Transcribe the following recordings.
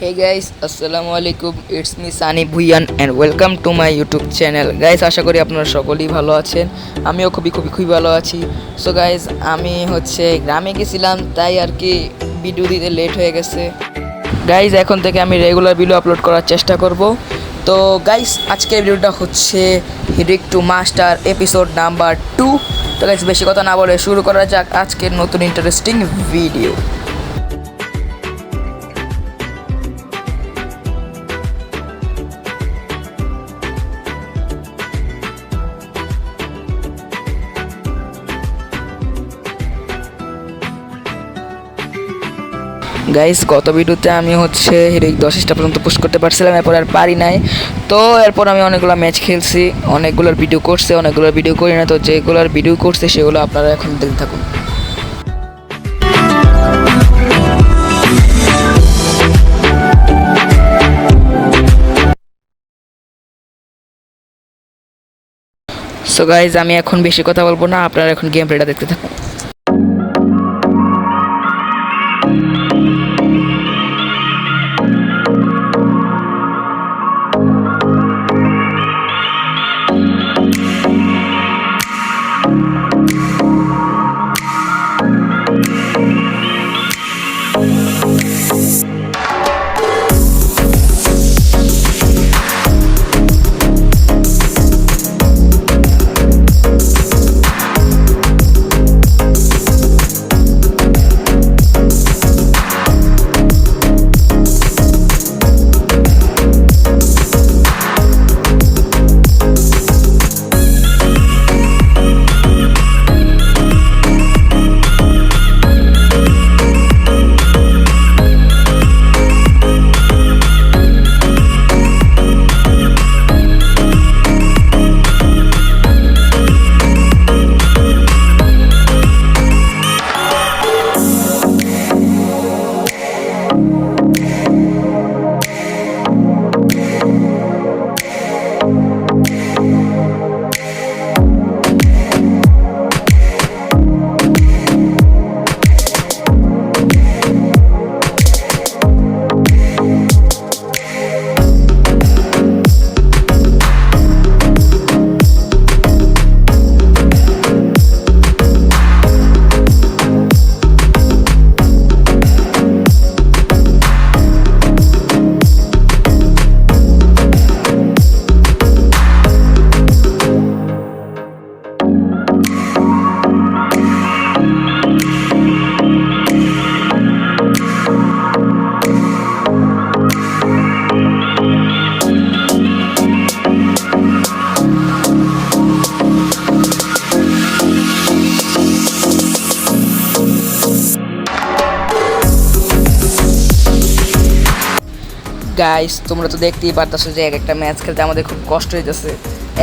Hey guys, assalamu alaikum. It's me Sani Bhuyan and welcome to my YouTube channel. Guys, আশা করি আপনারা সকলেই ভালো আছেন। আমিও খুবই ভালো আছি। সো গাইস, আমি গ্রামে গেছিলাম, তাই আর কি ভিডিও দিতে লেট হয়ে গেছে। গাইস, এখন থেকে আমি রেগুলার ভিডিও আপলোড করার চেষ্টা করব। তো গাইস, আজকের ভিডিওটা হচ্ছে হিরিক টু মাস্টার এপিসোড নাম্বার 2। তো গাইস, বেশি কথা না বলে শুরু করা যাক আজকের নতুন ইন্টারেস্টিং ভিডিও। গাইস, গত ভিডিওতে আমি হিরিক 10 স্টার পর্যন্ত পুশ করতে পারছিলাম, এরপর আর পারি নাই। তো এরপর আমি অনেকগুলো ম্যাচ খেলছি, অনেকগুলোর ভিডিও করছে, অনেকগুলোর ভিডিও করি না। তো যেগুলোর ভিডিও করছে সেগুলো আপনারা এখন দেখতে থাকুন। সো গাইস, আমি এখন বেশি কথা বলবো না, আপনারা এখন গেম প্লেটা দেখতে থাকুন। গাইস, তোমরা তো দেখতেই পারতেছো যে এক একটা ম্যাচ খেলতে আমাদের খুব কষ্ট হইতেছে।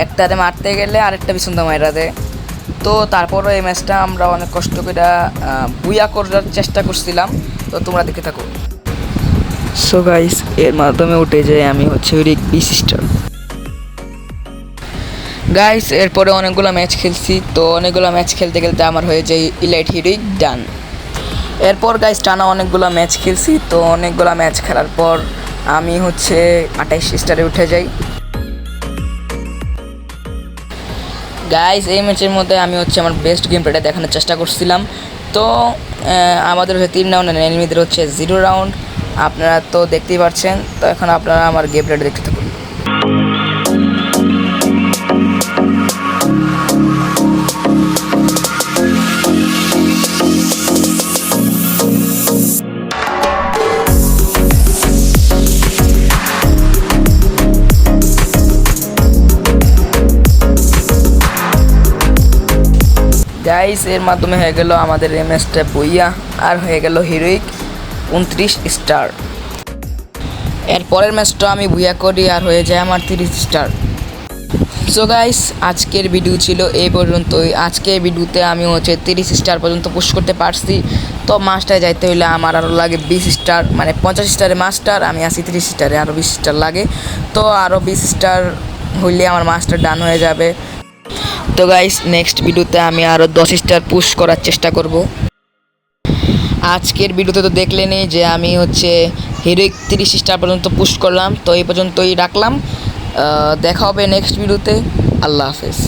একটাতে মারতে গেলে আরেকটা পিছন দিয়ে মাইরা দেয়। তো তারপরও এই ম্যাচটা আমরা অনেক কষ্ট করে বুয়া করার চেষ্টা করছিলাম। তো তোমরা দেখে থাকো। সো গাইস, এর মাধ্যমে উঠে যায় আমি হিরিক বিশ স্টার। গাইস, এরপরে অনেকগুলো ম্যাচ খেলছি। তো অনেকগুলো ম্যাচ খেলতে খেলতে আমার হয়ে যায় ইলাইট হিরিক ডান। এরপর গাইস, টানা অনেকগুলো ম্যাচ খেলছি। তো অনেকগুলো ম্যাচ খেলার পর আমি 28 স্টারে উঠে যাই। গাইস, এই ম্যাচের মধ্যে আমি আমার বেস্ট গেম প্লেটা দেখানোর চেষ্টা করছিলাম। তো আমাদের 3 রাউন্ড, এনিমিদের 0 রাউন্ড। আপনারা তো দেখতেই পাচ্ছেন। তো এখন আপনারা আমার গেম প্লেটা দেখতে থাকুন। গাইস, এর মাধ্যমে হয়ে গেল আমাদের এই ম্যাচটা বুইয়া, আর হয়ে গেল হিরোইক 29 স্টার। এর পরের ম্যাচটা আমি বুইয়া করি আর হয়ে যায় আমার 30 স্টার। সো গাইস, আজকের ভিডিও ছিল এই পর্যন্তই। আজকের ভিডিওতে আমি 30 স্টার পর্যন্ত পুশ করতে পারছি। তো মাস্টারে যাইতে হইলে আমার আরও লাগে 20 স্টার, মানে 50 স্টারে মাস্টার, আমি আছি 30 স্টারে, আরও 20 স্টার লাগে। তো আরও 20 স্টার হইলে আমার মাস্টার ডান হয়ে যাবে। তো গাইস, নেক্সট ভিডিওতে আমি আরও 10 স্টার পুশ করার চেষ্টা করব। আজকের ভিডিওতে তো দেখলেনই যে আমি হচ্ছে হিরোইক 30 স্টার পর্যন্ত পুশ করলাম। তো এই পর্যন্তই রাখলাম, দেখা হবে নেক্সট ভিডিওতে। আল্লাহ হাফেজ।